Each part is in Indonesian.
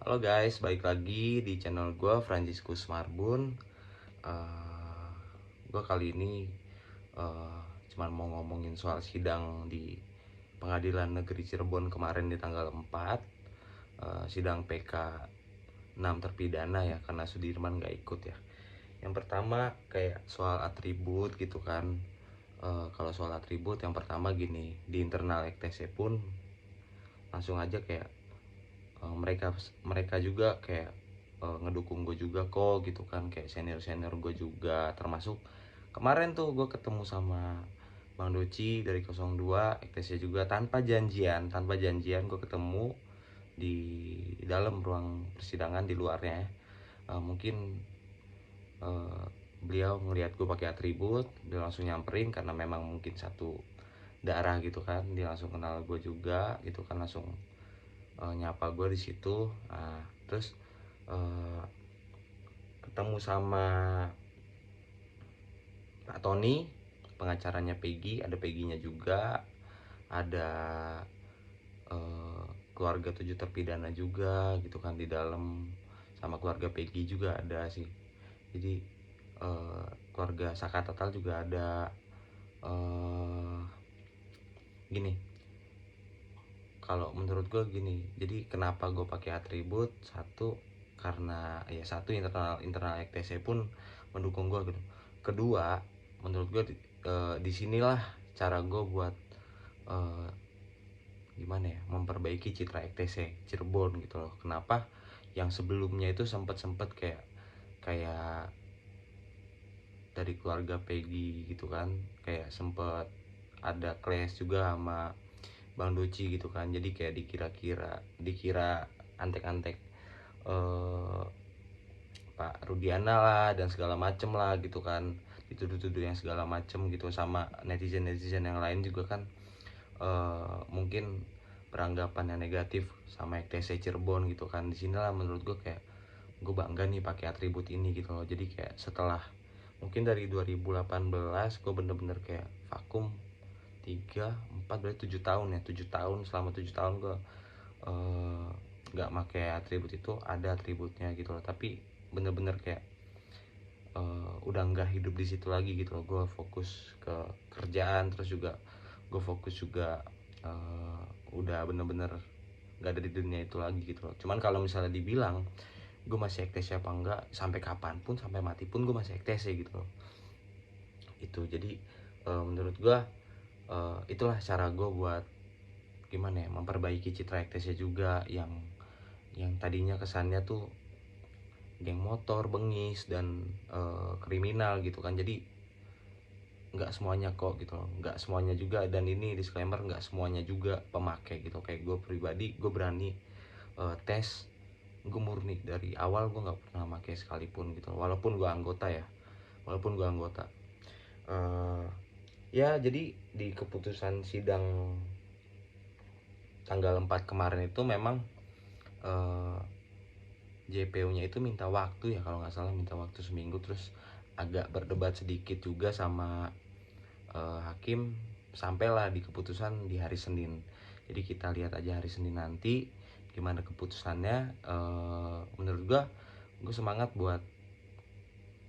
Halo guys, balik lagi di channel gue Franciscus Marbun. Eh, gue kali ini eh, cuman mau ngomongin soal sidang di Pengadilan Negeri Cirebon kemarin di tanggal 4, sidang PK 6 terpidana ya, karena Sudirman gak ikut ya. Yang pertama kayak soal atribut gitu kan. Kalau soal atribut yang pertama gini, di internal EKTC pun langsung aja kayak mereka mereka juga kayak ngedukung gue juga kok gitu kan, kayak senior senior gue juga, termasuk kemarin tuh gue ketemu sama Bang Doci dari 02 EKTC juga, tanpa janjian gue ketemu di dalam ruang persidangan, di luarnya ya. Mungkin eh, beliau ngelihat gue pakai atribut, dia langsung nyamperin karena memang mungkin satu daerah gitu kan, dia langsung kenal gue juga gitu kan, langsung nyapa gue di situ. Nah, terus uh, ketemu sama Pak Tony, pengacaranya Peggy, ada Peggy-nya juga, ada keluarga 7 terpidana juga gitu kan di dalam, sama keluarga Peggy juga ada sih. Jadi keluarga Saka Tatal juga ada. uh, Gini, kalau menurut gue gini, jadi kenapa gue pakai atribut? Satu, karena ya satu, internal EKTC pun mendukung gue gitu. Kedua, menurut gue disinilah cara gue buat eh, gimana ya, memperbaiki citra EKTC Cirebon gitu loh. Kenapa yang sebelumnya itu sempet kayak kayak dari keluarga Peggy gitu kan, kayak sempet ada clash juga sama Bang Doci gitu kan. Jadi kayak dikira antek-antek eh, Pak Rudiana lah dan segala macem lah gitu kan, dituduh-tuduh yang segala macem gitu, sama netizen yang lain juga kan mungkin beranggapan yang negatif sama EKTC Cirebon gitu kan. Disinilah menurut gue kayak gue bangga nih pakai atribut ini gitu loh. Jadi kayak setelah mungkin dari 2018 gue bener-bener kayak vakum 3 4 berarti 7 tahun ya, 7 tahun, selama 7 tahun gue nggak pakai atribut. Itu ada atributnya gitu loh, tapi bener-bener kayak udah nggak hidup di situ lagi gitu loh. Gue fokus ke kerjaan, terus juga gue fokus juga uh, udah bener-bener nggak ada di dunia itu lagi gitu loh. Cuman kalau misalnya dibilang gue masih EKTC apa enggak, sampai kapanpun, sampai mati pun gue masih EKTC gitu loh. Itu jadi menurut gue itulah cara gue buat gimana ya, memperbaiki citra EKTC juga, yang tadinya kesannya tuh geng motor, bengis, dan kriminal gitu kan. Jadi nggak semuanya kok gitu loh, nggak semuanya juga. Dan ini disclaimer, nggak semuanya juga pemakai gitu. Kayak gue pribadi, gue berani tes, gue murni dari awal gue nggak pernah pakai sekalipun gitu loh. Walaupun gue anggota uh, ya. Jadi di keputusan sidang tanggal 4 kemarin itu memang JPU-nya itu minta waktu ya, kalau nggak salah minta waktu seminggu, terus agak berdebat sedikit juga sama hakim, sampailah di keputusan di hari Senin. Jadi kita lihat aja hari Senin nanti gimana keputusannya. Menurut gue semangat buat,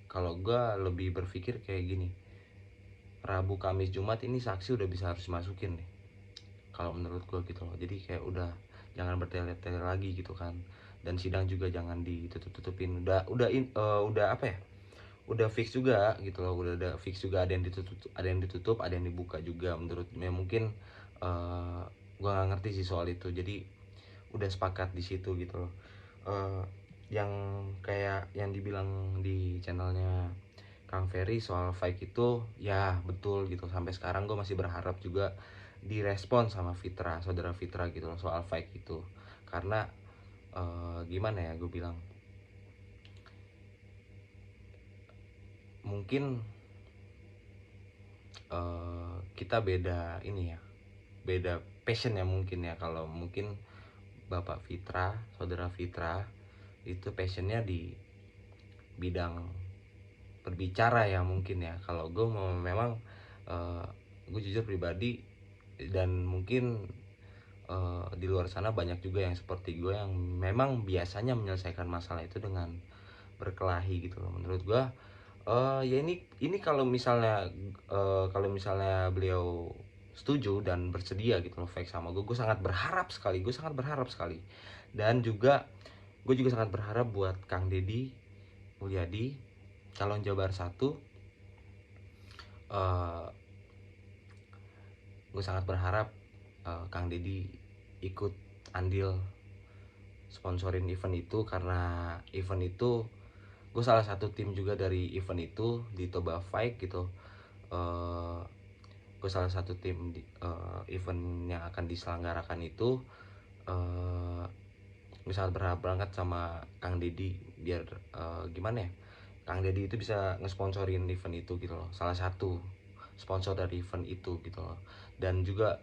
kalau gue lebih berpikir kayak gini, Rabu Kamis Jumat ini saksi udah bisa harus masukin nih kalau menurut gue gitu loh. Jadi kayak udah jangan bertele-tele lagi gitu kan, dan sidang juga jangan ditutup-tutupin. Udah apa ya, udah fix juga gitu loh, udah ada fix juga, ada yang ditutup, ada yang dibuka juga menurutnya. Mungkin uh, gue nggak ngerti sih soal itu, jadi udah sepakat di situ gitu loh. uh, yang kayak yang dibilang di channelnya Kang Ferry soal fake itu ya betul gitu. Sampai sekarang gue masih berharap juga direspon sama Fitra, saudara Fitra gitu loh, soal fake itu. Karena gimana ya, gue bilang mungkin kita beda ini ya, beda passion ya mungkin ya. Kalau mungkin Bapak Fitra, saudara Fitra itu passionnya di bidang berbicara ya mungkin ya. Kalau gue memang gue jujur pribadi, dan mungkin di luar sana banyak juga yang seperti gue yang memang biasanya menyelesaikan masalah itu dengan berkelahi gitu loh. Menurut gue ya ini kalau misalnya beliau setuju dan bersedia gitu loh fight sama gue sangat berharap sekali, dan juga gue juga sangat berharap buat Kang Deddy Mulyadi, calon Jabar 1. eh, gue sangat berharap Kang Deddy ikut andil sponsorin event itu, karena event itu gue salah satu tim juga dari event itu di Toba Fight gitu. eh gue salah satu tim di event yang akan diselenggarakan itu. eh gue sangat berharap banget sama Kang Deddy biar gimana ya, Kang Deddy itu bisa ngesponsorin event itu gitu loh, salah satu sponsor dari event itu gitu loh. Dan juga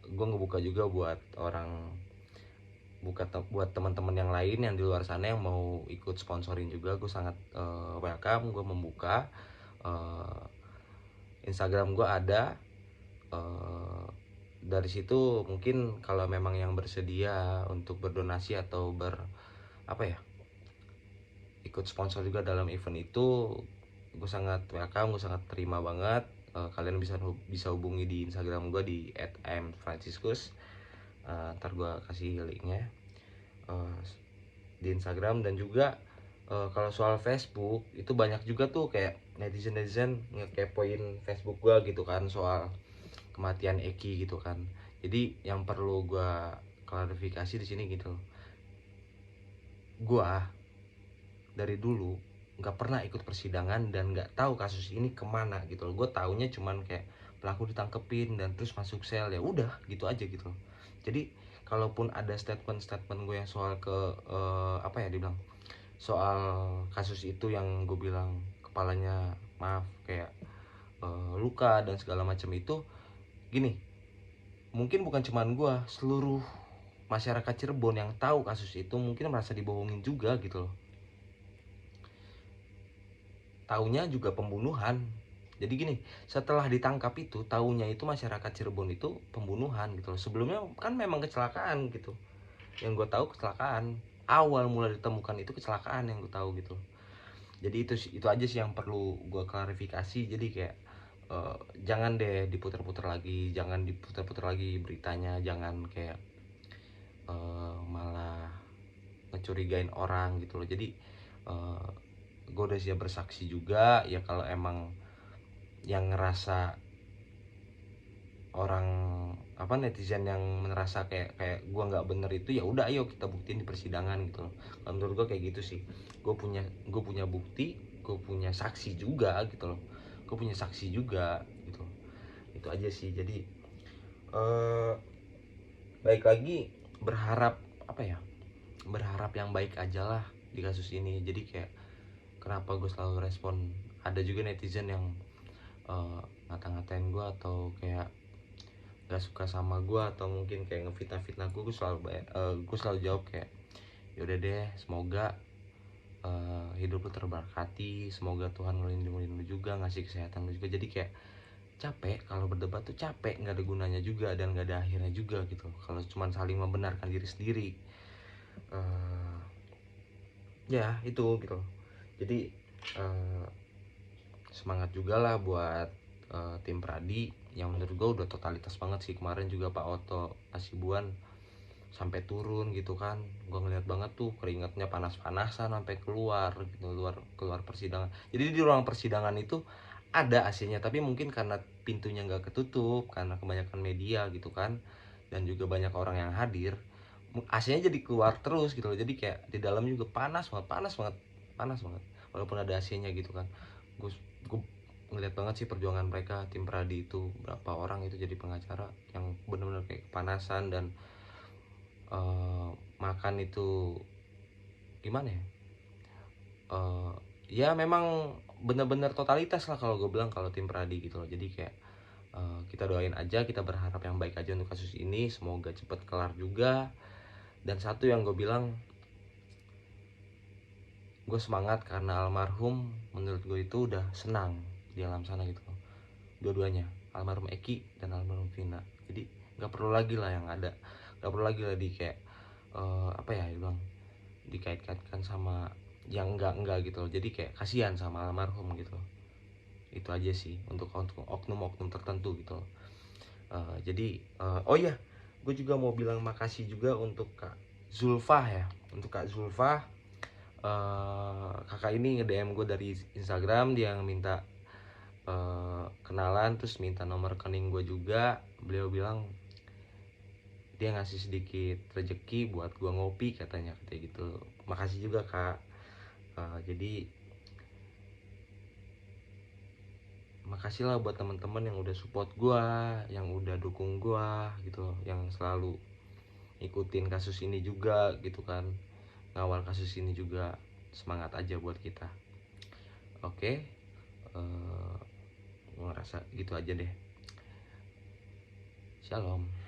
gue ngebuka juga buat buat teman-teman yang lain yang di luar sana yang mau ikut sponsorin juga. Gue sangat welcome, gue membuka uh, Instagram gue ada. uh, dari situ mungkin kalau memang yang bersedia untuk berdonasi atau apa ya, ikut sponsor juga dalam event itu, gue sangat welcome, gue sangat terima banget. Kalian bisa hubungi di Instagram gue di @mfranciscus. Ntar gue kasih linknya uh, di Instagram. Dan juga kalau soal Facebook itu banyak juga tuh kayak netizen ngekepoin Facebook gue gitu kan, soal kematian Eki gitu kan. Jadi yang perlu gue klarifikasi di sini gitu, gue dari dulu nggak pernah ikut persidangan dan nggak tahu kasus ini kemana gitu loh. Gue taunya cuman kayak pelaku ditangkepin dan terus masuk sel, ya udah gitu aja gitu loh. Jadi kalaupun ada statement gue yang soal apa ya dibilang, soal kasus itu yang gue bilang kepalanya maaf kayak luka dan segala macam itu, gini, mungkin bukan cuman gue, seluruh masyarakat Cirebon yang tahu kasus itu mungkin merasa dibohongin juga gitu loh. Taunya juga pembunuhan. Jadi gini, setelah ditangkap itu taunya itu masyarakat Cirebon itu pembunuhan gitu loh. Sebelumnya kan memang kecelakaan gitu. Yang gue tahu kecelakaan. Awal mula ditemukan itu kecelakaan yang gue tahu gitu. Jadi itu aja sih yang perlu gue klarifikasi. Jadi kayak jangan deh diputar-putar lagi, jangan diputar-putar lagi beritanya, jangan kayak malah ngecurigain orang gitu loh. Jadi uh, gue udah siap bersaksi juga ya, kalau emang yang ngerasa orang apa netizen yang merasa kayak kayak gue nggak bener itu, ya udah ayo kita buktiin di persidangan gitu loh. Kalau menurut gue kayak gitu sih. Gue punya bukti, gue punya saksi juga gitu loh, gue punya saksi juga gitu. Itu aja sih. Jadi eh baik lagi, berharap apa ya, berharap yang baik aja lah di kasus ini. Jadi kayak kenapa gue selalu respon, ada juga netizen yang ngata-ngatain gue atau kayak gak suka sama gue atau mungkin kayak ngefitnah-fitnah gue selalu jawab kayak yaudah deh, semoga hidup lu terberkati, semoga Tuhan ngelindungin lu juga, ngasih kesehatan lu juga. Jadi kayak capek kalau berdebat tuh, capek, nggak ada gunanya juga dan nggak ada akhirnya juga gitu kalau cuman saling membenarkan diri sendiri. uh, ya itu gitu. Jadi uh, semangat juga lah buat tim Pradi yang menurut gue udah totalitas banget sih. Kemarin juga Pak Oto Hasibuan sampai turun gitu kan, gue ngeliat banget tuh keringatnya panas-panasan sampai keluar gitu, keluar persidangan. Jadi di ruang persidangan itu ada AC-nya, tapi mungkin karena pintunya nggak ketutup karena kebanyakan media gitu kan, dan juga banyak orang yang hadir, AC-nya jadi keluar terus gitu loh. Jadi kayak di dalam juga panas banget, walaupun ada AC-nya gitu kan. Gue ngeliat banget sih perjuangan mereka, tim Pradi itu berapa orang itu jadi pengacara yang benar-benar kayak kepanasan. Dan makan itu gimana ya, uh, ya memang benar-benar totalitas lah kalau gue bilang kalau tim Pradi gitu loh. Jadi kayak kita doain aja, kita berharap yang baik aja untuk kasus ini, semoga cepet kelar juga. Dan satu yang gue bilang, gue semangat karena almarhum menurut gue itu udah senang di alam sana gitu loh, dua-duanya, almarhum Eki dan almarhum Vina. Jadi nggak perlu lagi lah yang ada nggak perlu lagi lah di kayak apa ya bilang, dikait-kaitkan sama yang enggak gitu loh. Jadi kayak kasihan sama almarhum gitu. Itu aja sih untuk oknum-oknum tertentu gitu loh. Jadi oh iya, gue juga mau bilang makasih juga untuk Kak Zulfa ya. Untuk Kak Zulfa, kakak ini nge-DM gue dari Instagram, dia minta kenalan, terus minta nomor rekening gue juga. Beliau bilang dia ngasih sedikit rezeki buat gue ngopi katanya, kayak gitu. Makasih juga Kak. Jadi makasih lah buat teman-teman yang udah support gue, yang udah dukung gue gitu, yang selalu ikutin kasus ini juga gitu kan, ngawal kasus ini juga. Semangat aja buat kita. Oke, gue ngerasa gitu aja deh. Shalom.